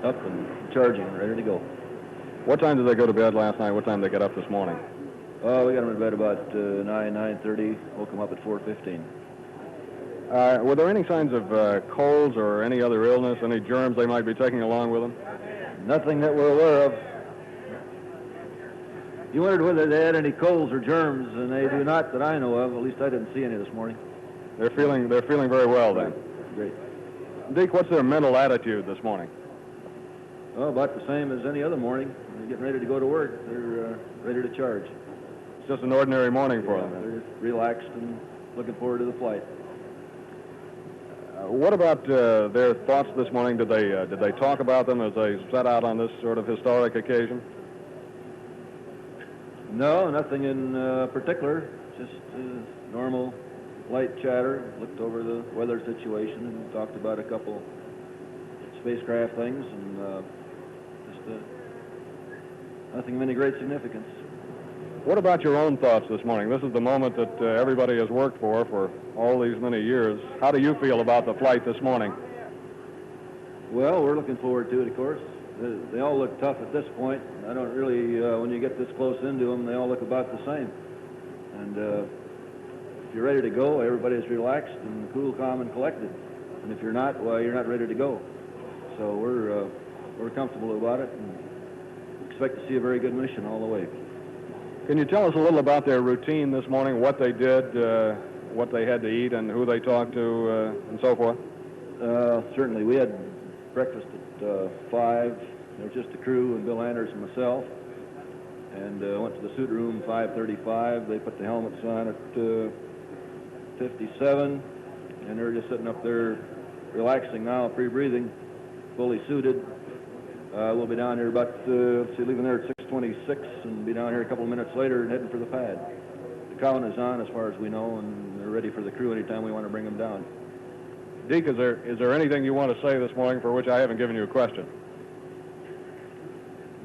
Up and charging, ready to go. What time did they go to bed last night? What time did they get up this morning? We got them in bed about 9:30. Woke them up at 4:15. Were there any signs of colds or any other illness, any germs they might be taking along with them? Nothing that we're aware of. You wondered whether they had any colds or germs, and they do not that I know of. At least I didn't see any this morning. They're feeling very well then. Great. Deke, what's their mental attitude this morning? Well, about the same as any other morning. They're getting ready to go to work. They're ready to charge. It's just an ordinary morning for them. They're relaxed and looking forward to the flight. What about their thoughts this morning? Did they talk about them as they set out on this sort of historic occasion? No, nothing in particular. Just normal light chatter. Looked over the weather situation and talked about a couple spacecraft things, and just nothing of any great significance. What about your own thoughts this morning? This is the moment that everybody has worked for all these many years. How do you feel about the flight this morning? Well, we're looking forward to it, of course. They all look tough at this point. I don't really, when you get this close into them, they all look about the same. And if you're ready to go, everybody's relaxed and cool, calm, and collected. And if you're not, well, you're not ready to go. So we're comfortable about it and expect to see a very good mission all the way. Can you tell us a little about their routine this morning, what they did, what they had to eat, and who they talked to, and so forth? Certainly. We had breakfast at 5. There was just the crew and Bill Anders and myself. And went to the suit room 5:35. They put the helmets on at 57. And they're just sitting up there relaxing now, pre-breathing, fully suited. We'll be down here about, leaving there at 6:26 and be down here a couple of minutes later and heading for the pad. The count is on as far as we know, and they're ready for the crew anytime we want to bring them down. Deke, is there anything you want to say this morning for which I haven't given you a question?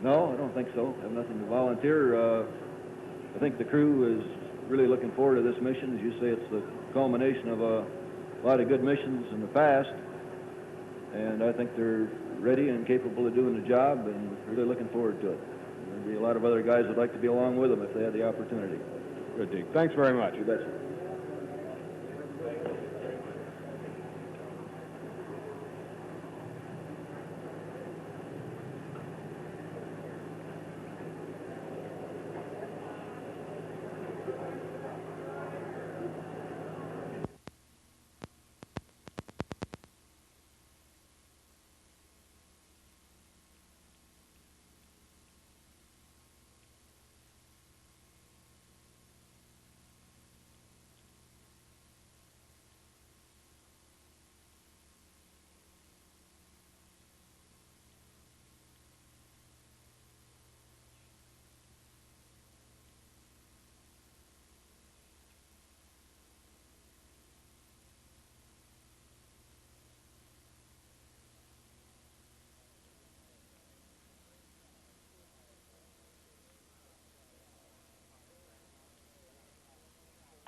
No, I don't think so. I have nothing to volunteer. I think the crew is really looking forward to this mission. As you say, it's the culmination of a lot of good missions in the past, and I think they're ready and capable of doing the job, and really looking forward to it. There'll be a lot of other guys that'd like to be along with them if they had the opportunity. Good, Deke. Thanks very much. You betcha.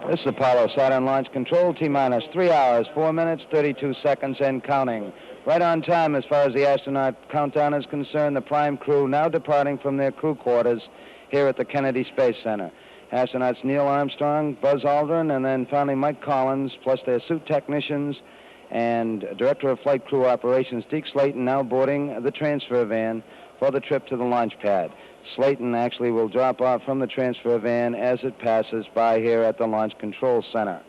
This is Apollo Saturn Launch Control, T-minus 3 hours, 4 minutes, 32 seconds and counting. Right on time as far as the astronaut countdown is concerned. The prime crew now departing from their crew quarters here at the Kennedy Space Center. Astronauts Neil Armstrong, Buzz Aldrin, and then finally Mike Collins, plus their suit technicians and Director of Flight Crew Operations, Deke Slayton, now boarding the transfer van for the trip to the launch pad. Slayton actually will drop off from the transfer van as it passes by here at the Launch Control Center.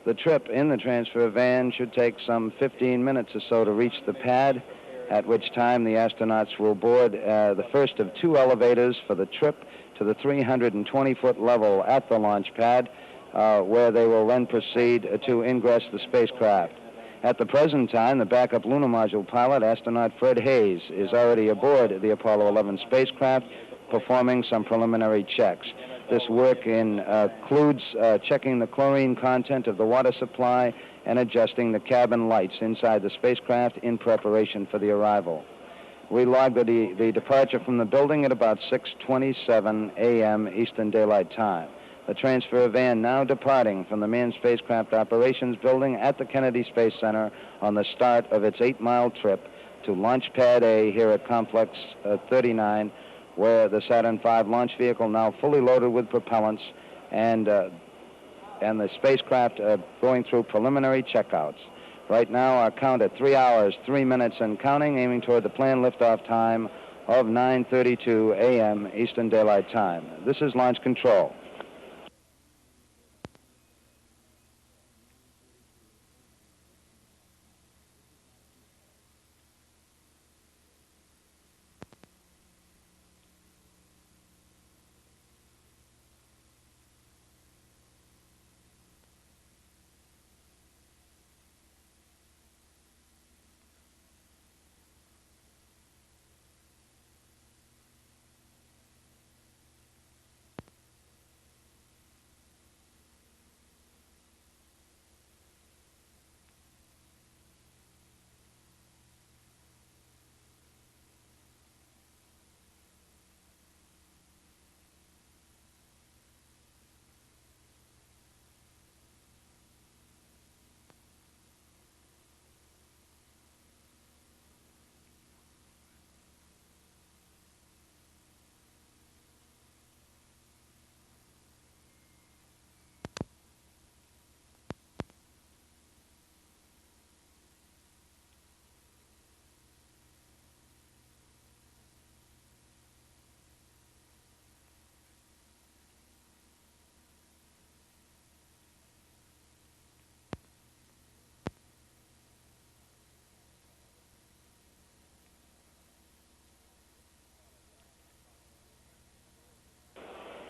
The trip in the transfer van should take some 15 minutes or so to reach the pad, at which time the astronauts will board the first of 2 elevators for the trip to the 320-foot level at the launch pad, where they will then proceed to ingress the spacecraft. At the present time, the backup lunar module pilot, astronaut Fred Hayes, is already aboard the Apollo 11 spacecraft, performing some preliminary checks. This work includes checking the chlorine content of the water supply and adjusting the cabin lights inside the spacecraft in preparation for the arrival. We logged the departure from the building at about 6:27 a.m. Eastern Daylight Time. The transfer van now departing from the Manned Spacecraft Operations Building at the Kennedy Space Center on the start of its 8-mile trip to Launch Pad A here at Complex 39, where the Saturn V launch vehicle, now fully loaded with propellants, and the spacecraft going through preliminary checkouts. Right now, our count at 3 hours, 3 minutes and counting, aiming toward the planned liftoff time of 9:32 a.m. Eastern Daylight Time. This is Launch Control.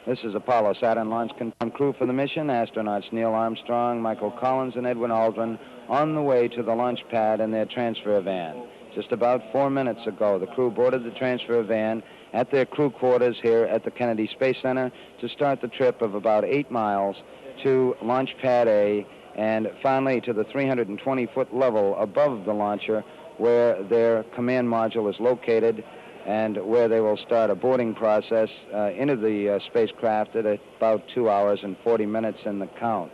This is Apollo Saturn launch crew for the mission. Astronauts Neil Armstrong, Michael Collins, and Edwin Aldrin on the way to the launch pad in their transfer van. Just about 4 minutes ago, the crew boarded the transfer van at their crew quarters here at the Kennedy Space Center to start the trip of about 8 miles to Launch Pad A and finally to the 320-foot level above the launcher where their command module is located and where they will start a boarding process into the spacecraft at about 2 hours and 40 minutes in the count.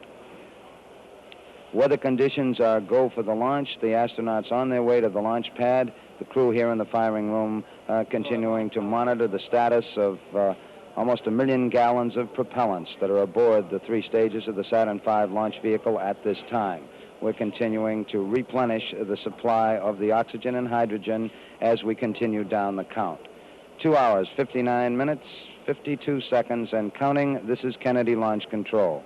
Weather conditions are go for the launch. The astronauts on their way to the launch pad. The crew here in the firing room continuing to monitor the status of almost 1 million gallons of propellants that are aboard the 3 stages of the Saturn V launch vehicle at this time. We're continuing to replenish the supply of the oxygen and hydrogen as we continue down the count. 2 hours, 59 minutes, 52 seconds, and counting. This is Kennedy Launch Control.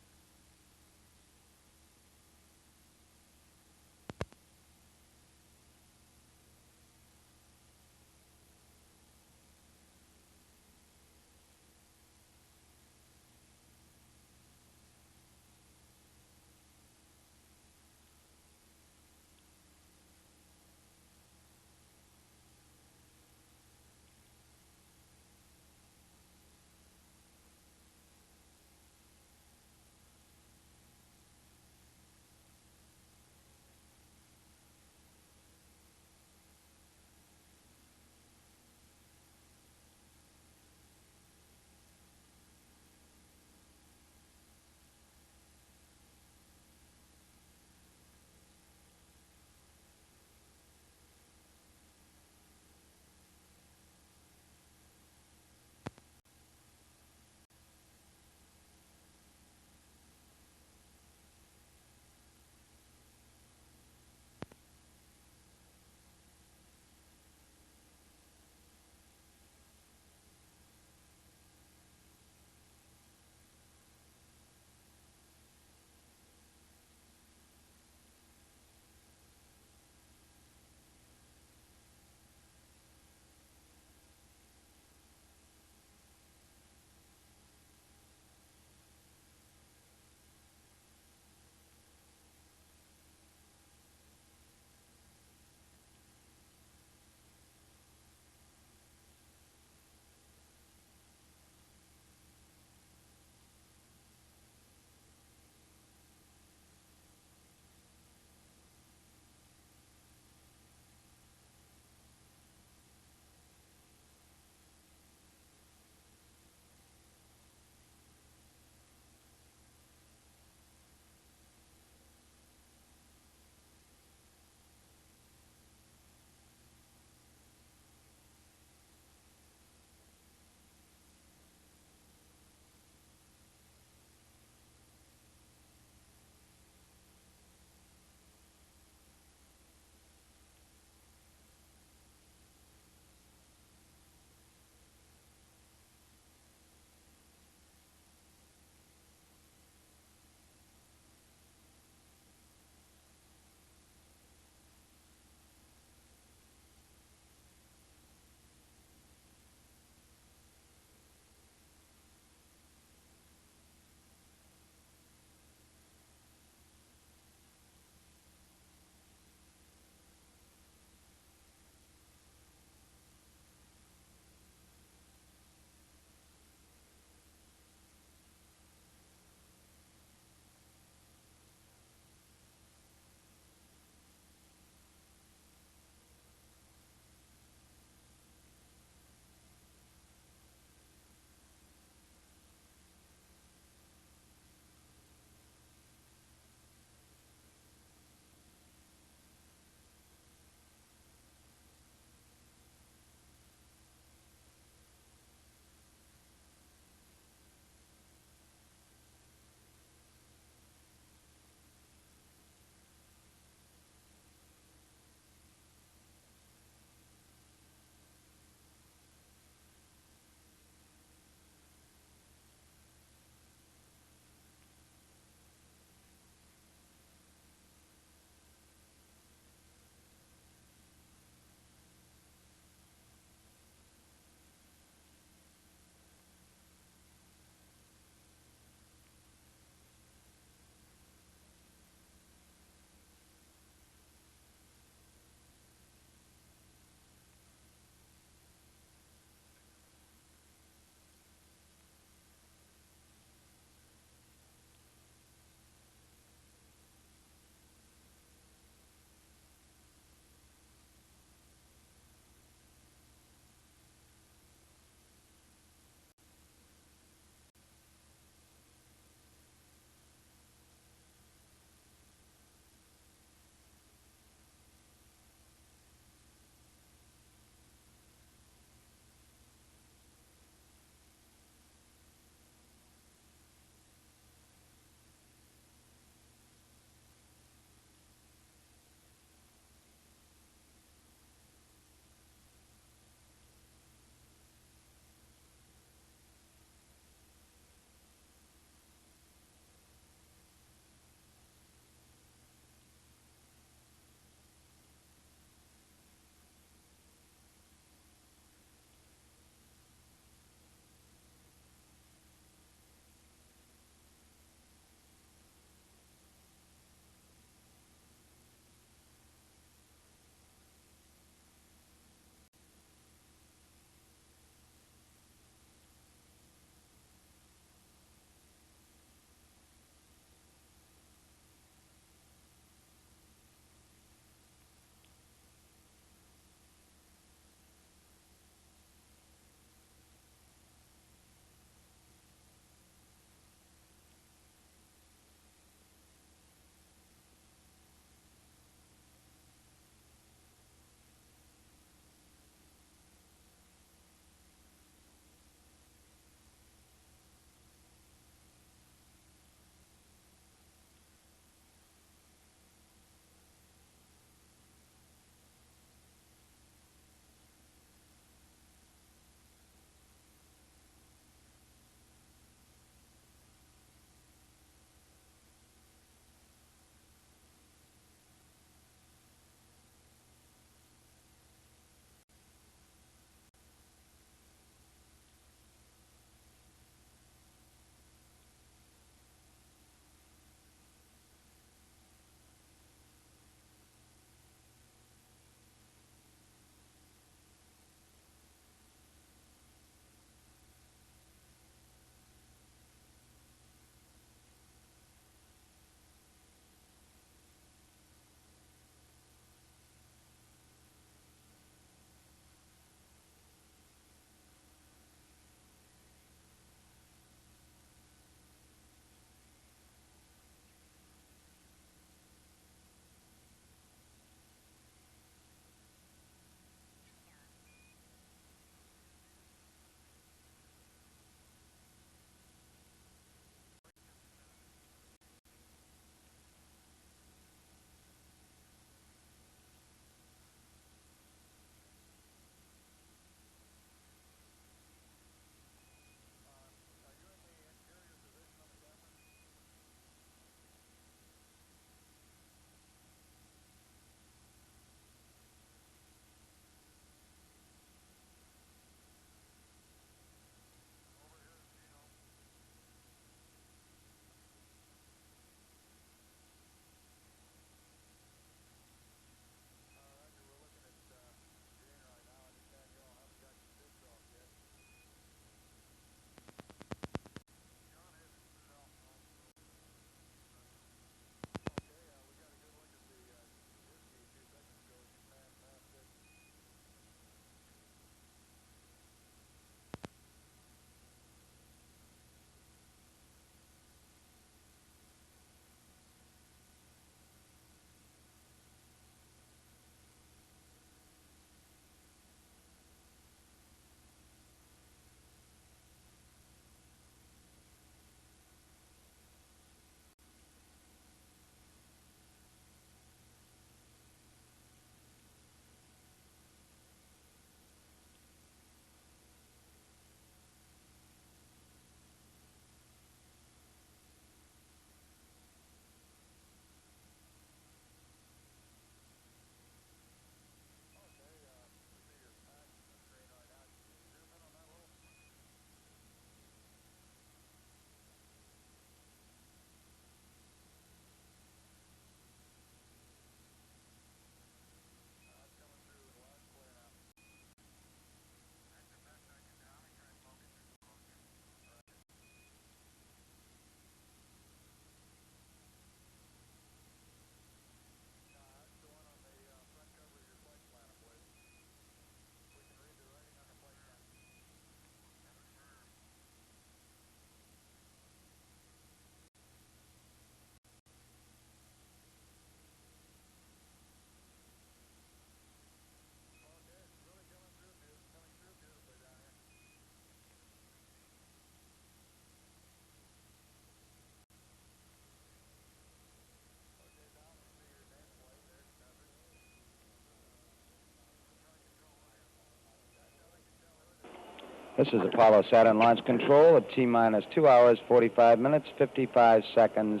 This is Apollo Saturn Launch Control at T-minus 2 hours, 45 minutes, 55 seconds,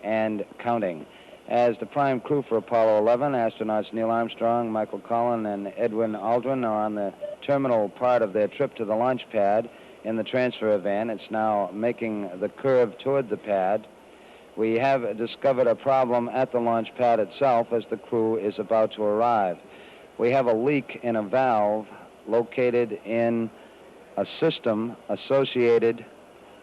and counting. As the prime crew for Apollo 11, astronauts Neil Armstrong, Michael Collin, and Edwin Aldrin are on the terminal part of their trip to the launch pad in the transfer van. It's now making the curve toward the pad. We have discovered a problem at the launch pad itself as the crew is about to arrive. We have a leak in a valve located in a system associated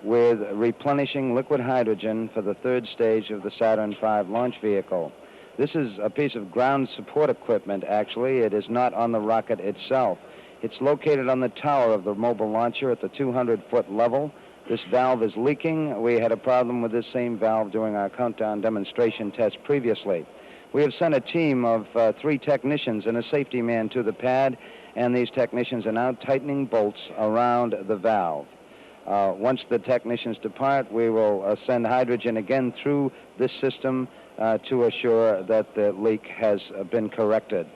with replenishing liquid hydrogen for the third stage of the Saturn V launch vehicle. This is a piece of ground support equipment, actually. It is not on the rocket itself. It's located on the tower of the mobile launcher at the 200-foot level. This valve is leaking. We had a problem with this same valve during our countdown demonstration test previously. We have sent a team of 3 technicians and a safety man to the pad, and these technicians are now tightening bolts around the valve. Once the technicians depart, we will send hydrogen again through this system to assure that the leak has been corrected.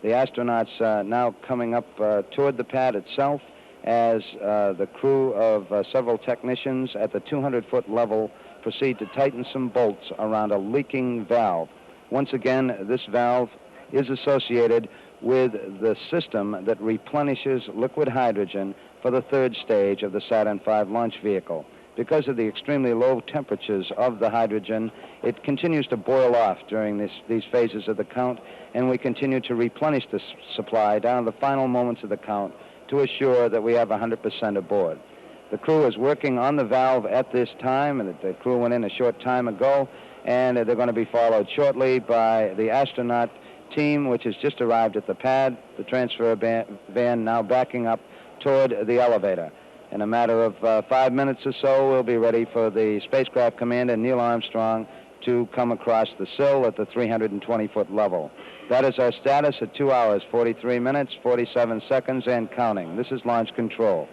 The astronauts are now coming up toward the pad itself as the crew of several technicians at the 200-foot level proceed to tighten some bolts around a leaking valve. Once again, this valve is associated with the system that replenishes liquid hydrogen for the third stage of the Saturn V launch vehicle. Because of the extremely low temperatures of the hydrogen, it continues to boil off during these phases of the count, and we continue to replenish the supply down to the final moments of the count to assure that we have 100% aboard. The crew is working on the valve at this time, and the crew went in a short time ago, and they're going to be followed shortly by the astronaut team, which has just arrived at the pad, the transfer van now backing up toward the elevator. In a matter of 5 minutes or so, we'll be ready for the spacecraft commander, Neil Armstrong, to come across the sill at the 320-foot level. That is our status at 2 hours, 43 minutes, 47 seconds, and counting. This is Launch Control.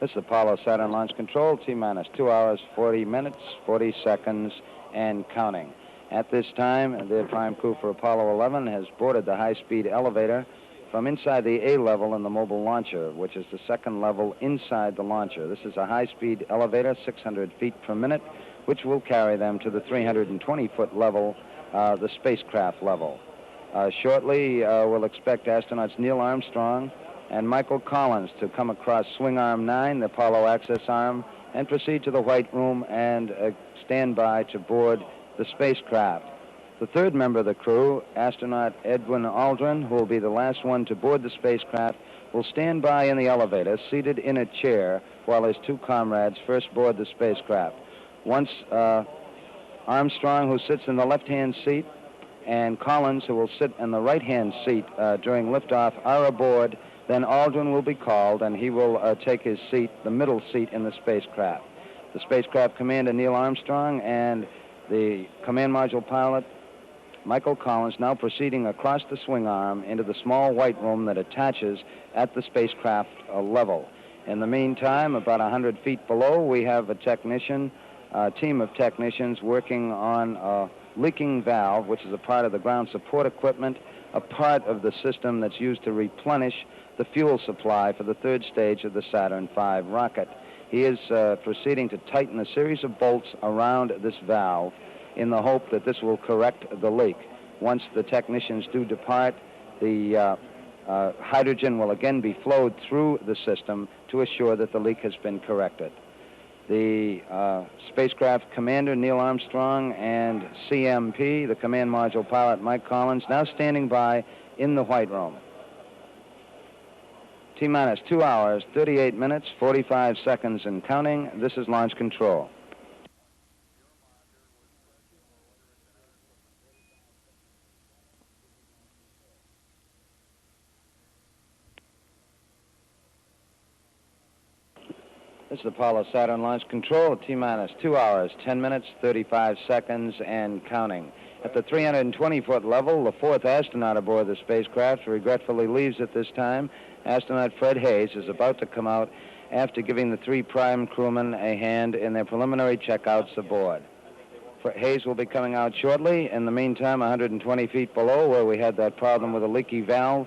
This is Apollo Saturn Launch Control, T-minus 2 hours, 40 minutes, 40 seconds, and counting. At this time, the prime crew for Apollo 11 has boarded the high-speed elevator from inside the A level in the mobile launcher, which is the second level inside the launcher. This is a high-speed elevator, 600 feet per minute, which will carry them to the 320-foot level, the spacecraft level. Shortly, we'll expect astronauts Neil Armstrong and Michael Collins to come across swing arm 9, the Apollo access arm, and proceed to the White Room and stand by to board the spacecraft. The third member of the crew, astronaut Edwin Aldrin, who will be the last one to board the spacecraft, will stand by in the elevator, seated in a chair, while his two comrades first board the spacecraft. Once Armstrong, who sits in the left-hand seat, and Collins, who will sit in the right-hand seat during liftoff, are aboard, then Aldrin will be called, and he will take his seat, the middle seat in the spacecraft. The spacecraft commander, Neil Armstrong, and the command module pilot, Michael Collins, now proceeding across the swing arm into the small White Room that attaches at the spacecraft level. In the meantime, about 100 feet below, we have a team of technicians working on a leaking valve, which is a part of the ground support equipment, a part of the system that's used to replenish the fuel supply for the third stage of the Saturn V rocket. He is proceeding to tighten a series of bolts around this valve in the hope that this will correct the leak. Once the technicians do depart, the hydrogen will again be flowed through the system to assure that the leak has been corrected. The spacecraft commander, Neil Armstrong, and CMP, the command module pilot, Mike Collins, now standing by in the White Room. T-minus 2 hours, 38 minutes, 45 seconds and counting. This is launch control. This is Apollo Saturn Launch Control, T-minus 2 hours, 10 minutes, 35 seconds, and counting. At the 320-foot level, the fourth astronaut aboard the spacecraft regretfully leaves at this time. Astronaut Fred Hayes is about to come out after giving the three prime crewmen a hand in their preliminary checkouts aboard. Hayes will be coming out shortly. In the meantime, 120 feet below, where we had that problem with a leaky valve,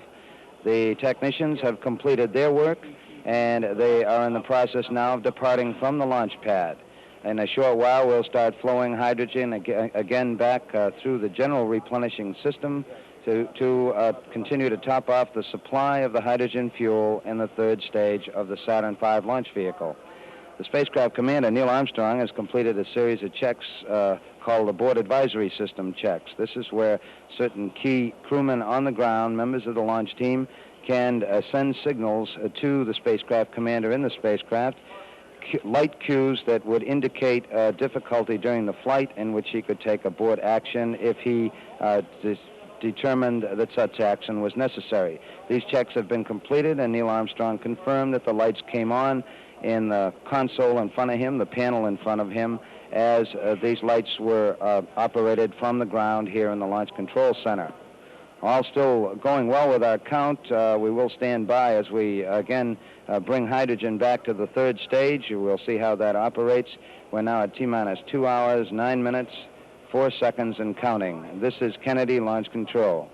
the technicians have completed their work, and they are in the process now of departing from the launch pad. In a short while, we'll start flowing hydrogen again back through the general replenishing system to continue to top off the supply of the hydrogen fuel in the third stage of the Saturn V launch vehicle. The spacecraft commander, Neil Armstrong, has completed a series of checks called the Board Advisory System checks. This is where certain key crewmen on the ground, members of the launch team, can send signals to the spacecraft commander in the spacecraft, light cues that would indicate difficulty during the flight in which he could take abort action if he determined that such action was necessary. These checks have been completed, and Neil Armstrong confirmed that the lights came on in the console in front of him, the panel in front of him, as these lights were operated from the ground here in the Launch Control Center. All still going well with our count. We will stand by as we again bring hydrogen back to the third stage. We'll see how that operates. We're now at T-minus 2 hours, 9 minutes, 4 seconds and counting. This is Kennedy Launch Control.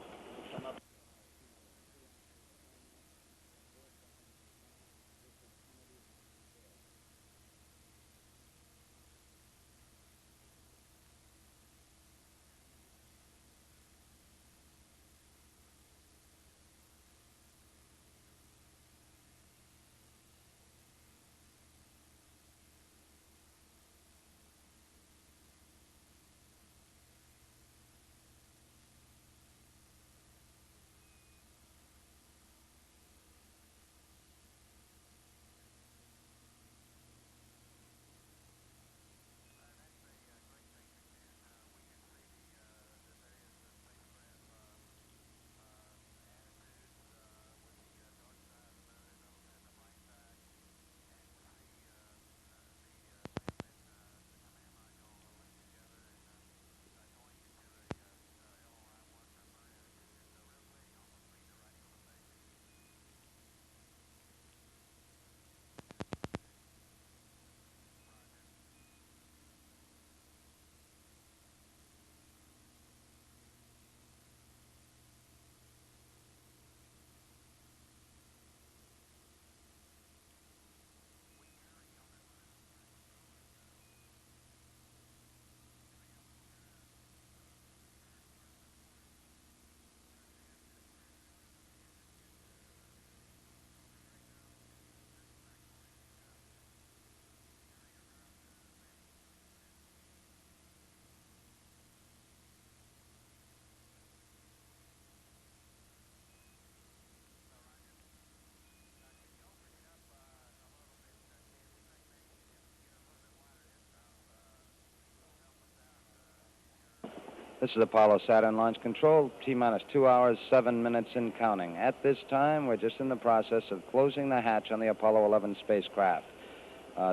This is Apollo Saturn Launch Control, T-minus 2 hours, 7 minutes and counting. At this time, we're just in the process of closing the hatch on the Apollo 11 spacecraft.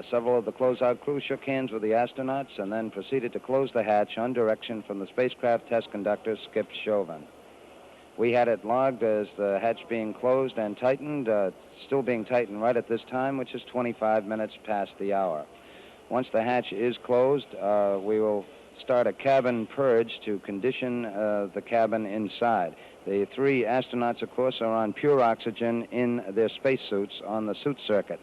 Several of the closeout crew shook hands with the astronauts and then proceeded to close the hatch on direction from the spacecraft test conductor, Skip Chauvin. We had it logged as the hatch being closed and tightened, still being tightened right at this time, which is 25 minutes past the hour. Once the hatch is closed, we will start a cabin purge to condition the cabin inside. The 3 astronauts, of course, are on pure oxygen in their spacesuits on the suit circuit.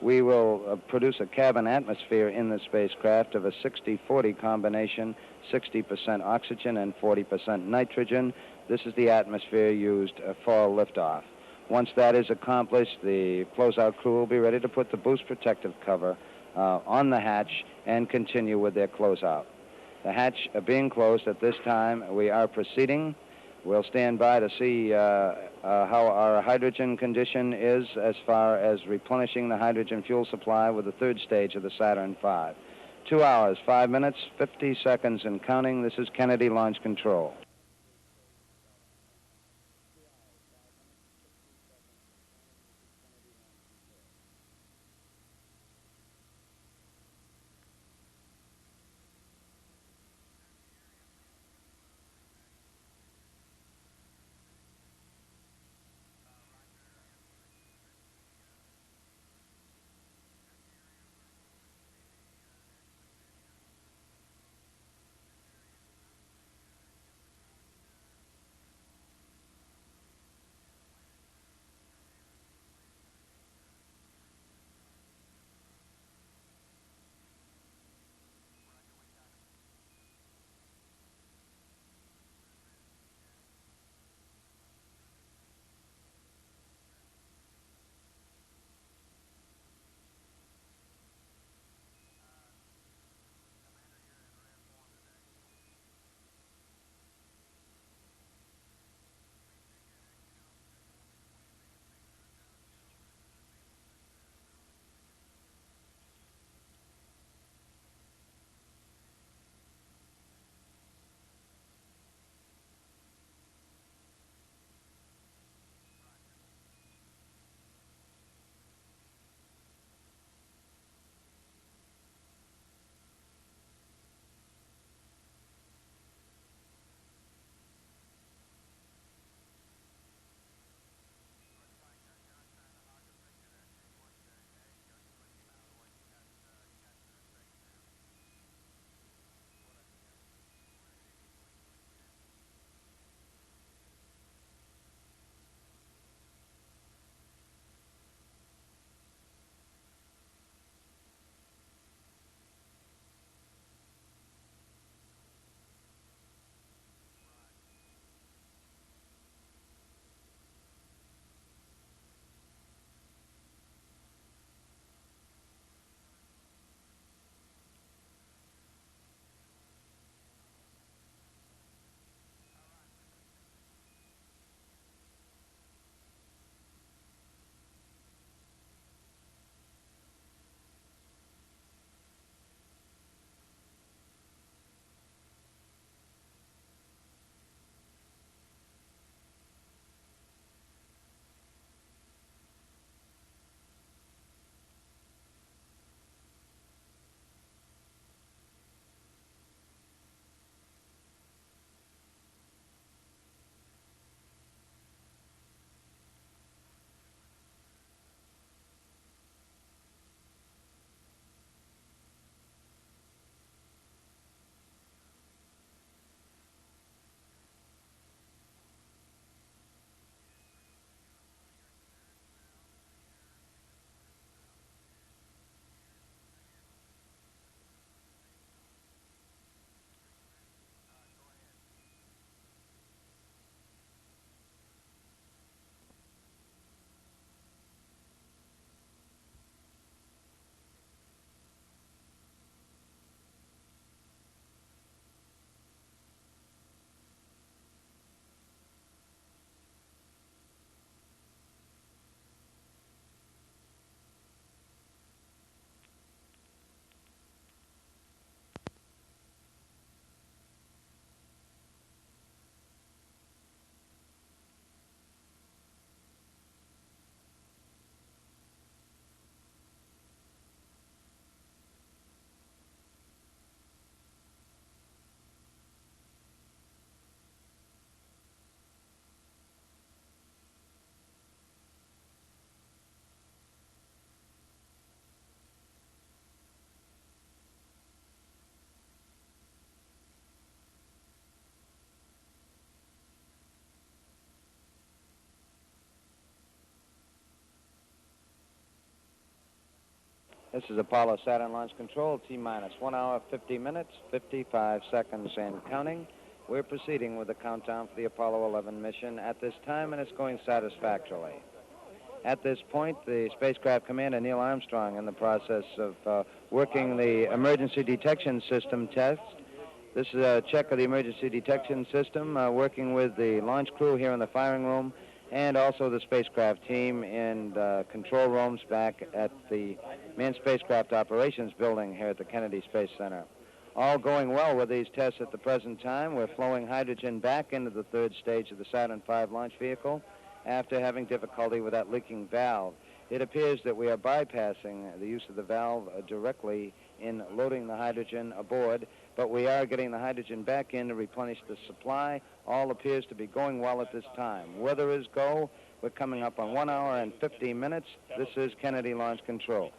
We will produce a cabin atmosphere in the spacecraft of a 60-40 combination, 60% oxygen and 40% nitrogen. This is the atmosphere used for liftoff. Once that is accomplished, the closeout crew will be ready to put the boost protective cover on the hatch and continue with their closeout. The hatch being closed at this time, we are proceeding. We'll stand by to see how our hydrogen condition is as far as replenishing the hydrogen fuel supply with the 3rd stage of the Saturn V. 2 hours, 5 minutes, 50 seconds and counting. This is Kennedy Launch Control. This is Apollo Saturn Launch Control, T-minus 1 hour, 50 minutes, 55 seconds and counting. We're proceeding with the countdown for the Apollo 11 mission at this time, and it's going satisfactorily. At this point, the spacecraft commander, Neil Armstrong, in the process of working the emergency detection system test. This is a check of the emergency detection system, working with the launch crew here in the firing room, and also the spacecraft team in control rooms back at the Manned Spacecraft Operations building here at the Kennedy Space Center. All going well with these tests at the present time. We're flowing hydrogen back into the third stage of the Saturn V launch vehicle after having difficulty with that leaking valve. It appears that we are bypassing the use of the valve directly in loading the hydrogen aboard, but we are getting the hydrogen back in to replenish the supply. All appears to be going well at this time. Weather is go. We're coming up on 1 hour and 50 minutes. This is Kennedy Launch Control.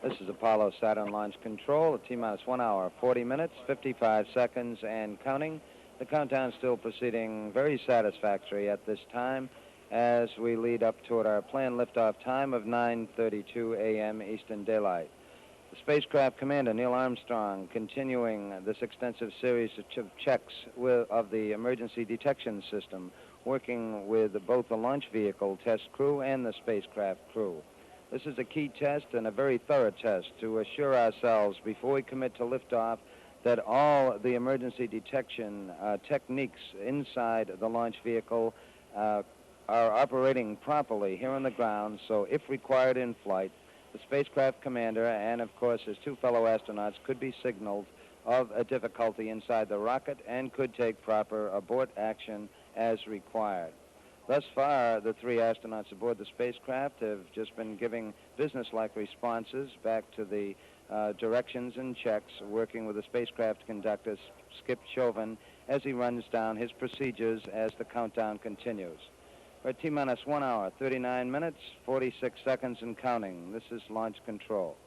This is Apollo Saturn Launch Control at T-minus 1 hour, 40 minutes, 55 seconds, and counting. The countdown still proceeding very satisfactory at this time as we lead up toward our planned liftoff time of 9:32 a.m. Eastern Daylight. The spacecraft commander, Neil Armstrong, continuing this extensive series of checks of the emergency detection system, working with both the launch vehicle test crew and the spacecraft crew. This is a key test and a very thorough test to assure ourselves before we commit to liftoff that all the emergency detection techniques inside the launch vehicle are operating properly here on the ground, so if required in flight, the spacecraft commander and, of course, his two fellow astronauts could be signaled of a difficulty inside the rocket and could take proper abort action as required. Thus far, the three astronauts aboard the spacecraft have just been giving business-like responses back to the directions and checks, working with the spacecraft conductor, Skip Chauvin, as he runs down his procedures as the countdown continues. We're at T-minus 1 hour, 39 minutes, 46 seconds and counting. This is Launch Control.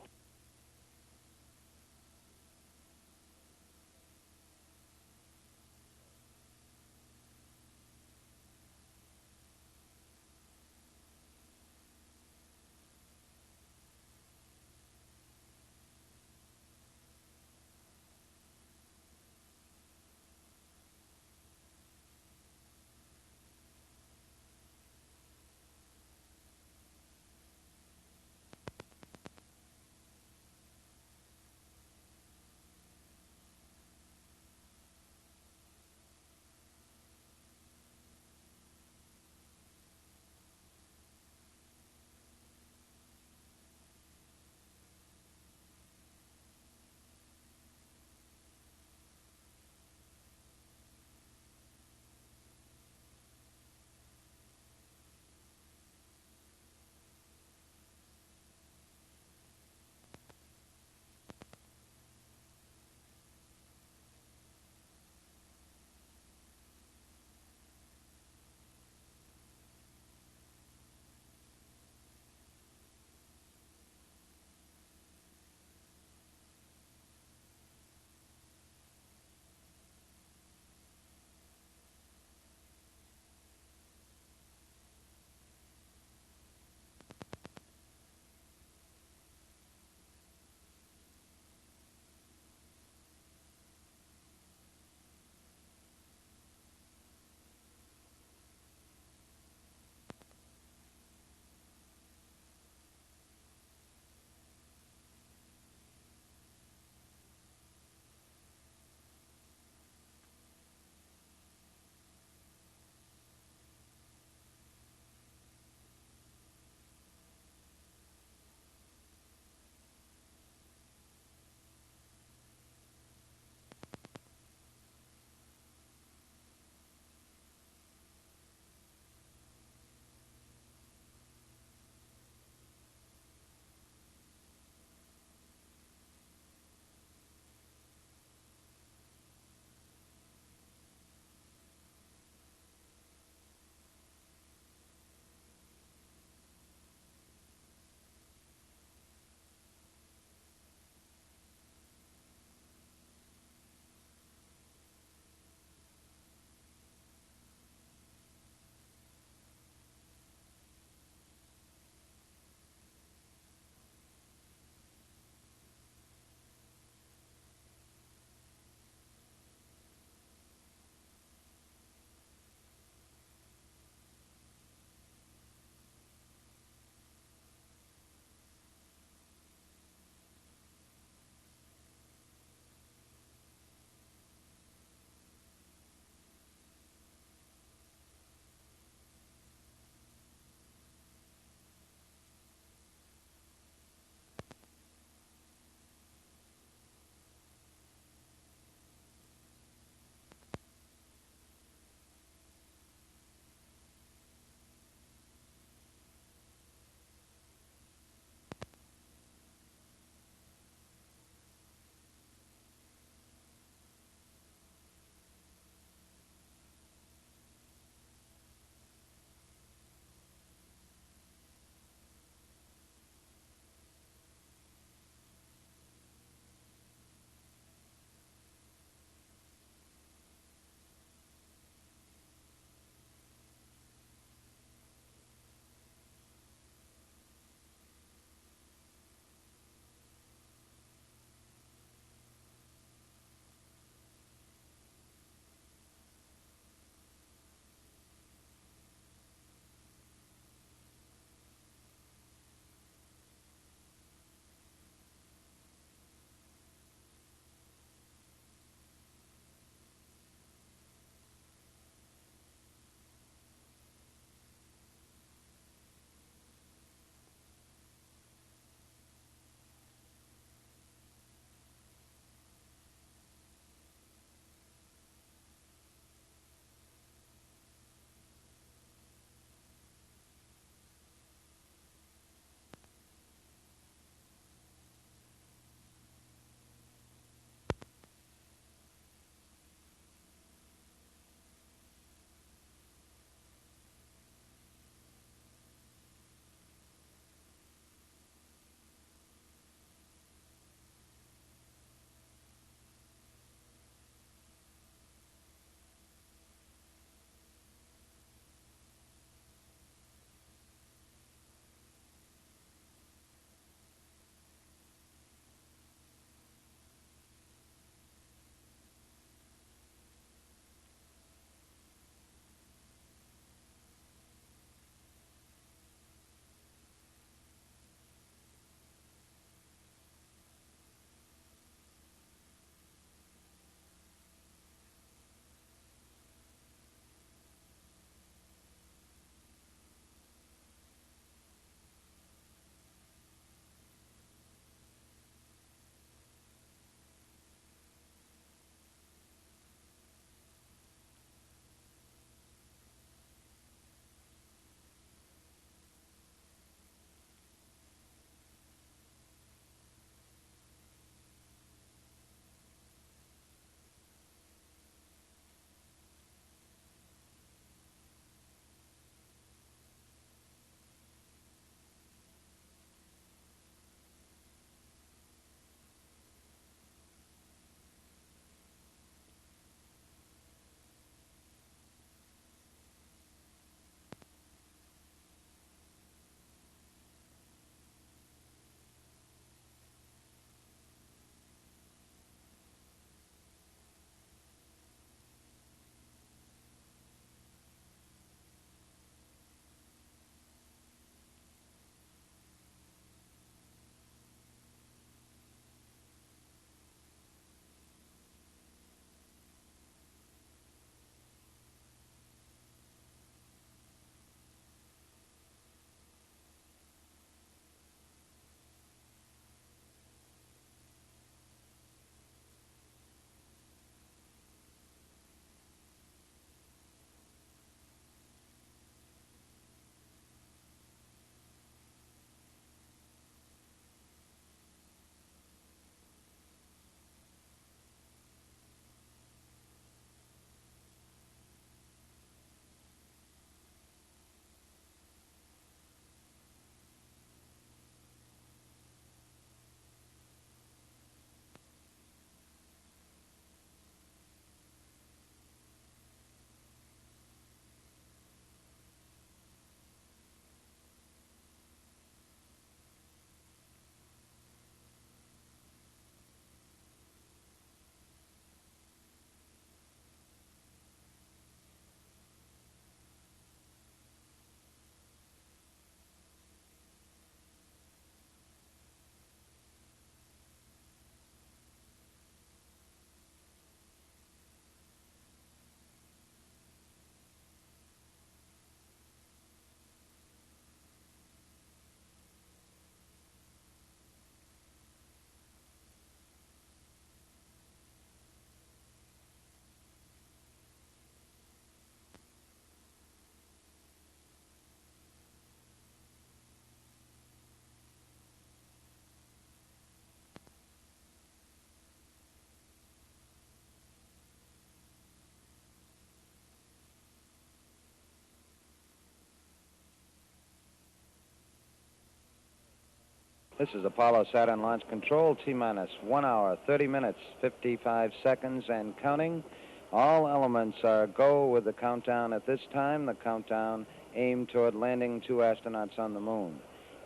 This is Apollo Saturn Launch Control, T-minus 1 hour, 30 minutes, 55 seconds and counting. All elements are go with the countdown at this time. The countdown aimed toward landing 2 astronauts on the moon.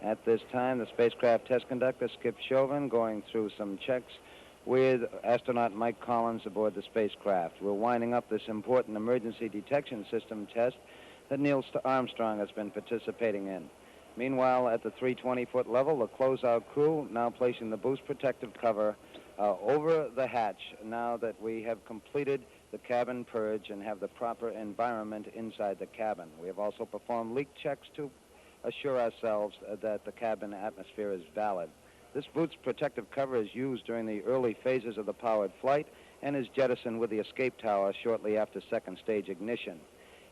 At this time, the spacecraft test conductor, Skip Chauvin, going through some checks with astronaut Mike Collins aboard the spacecraft. We're winding up this important emergency detection system test that Neil Armstrong has been participating in. Meanwhile, at the 320-foot level, the closeout crew now placing the boost protective cover over the hatch now that we have completed the cabin purge and have the proper environment inside the cabin. We have also performed leak checks to assure ourselves that the cabin atmosphere is valid. This boost protective cover is used during the early phases of the powered flight and is jettisoned with the escape tower shortly after second stage ignition.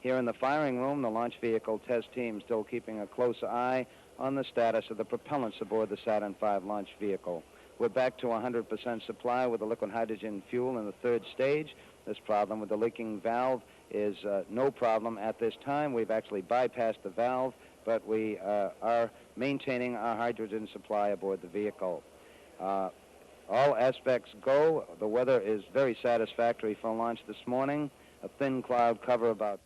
Here in the firing room, the launch vehicle test team still keeping a close eye on the status of the propellants aboard the Saturn V launch vehicle. We're back to 100% supply with the liquid hydrogen fuel in the third stage. This problem with the leaking valve is no problem at this time. We've actually bypassed the valve, but we are maintaining our hydrogen supply aboard the vehicle. All aspects go. The weather is very satisfactory for launch this morning. A thin cloud cover about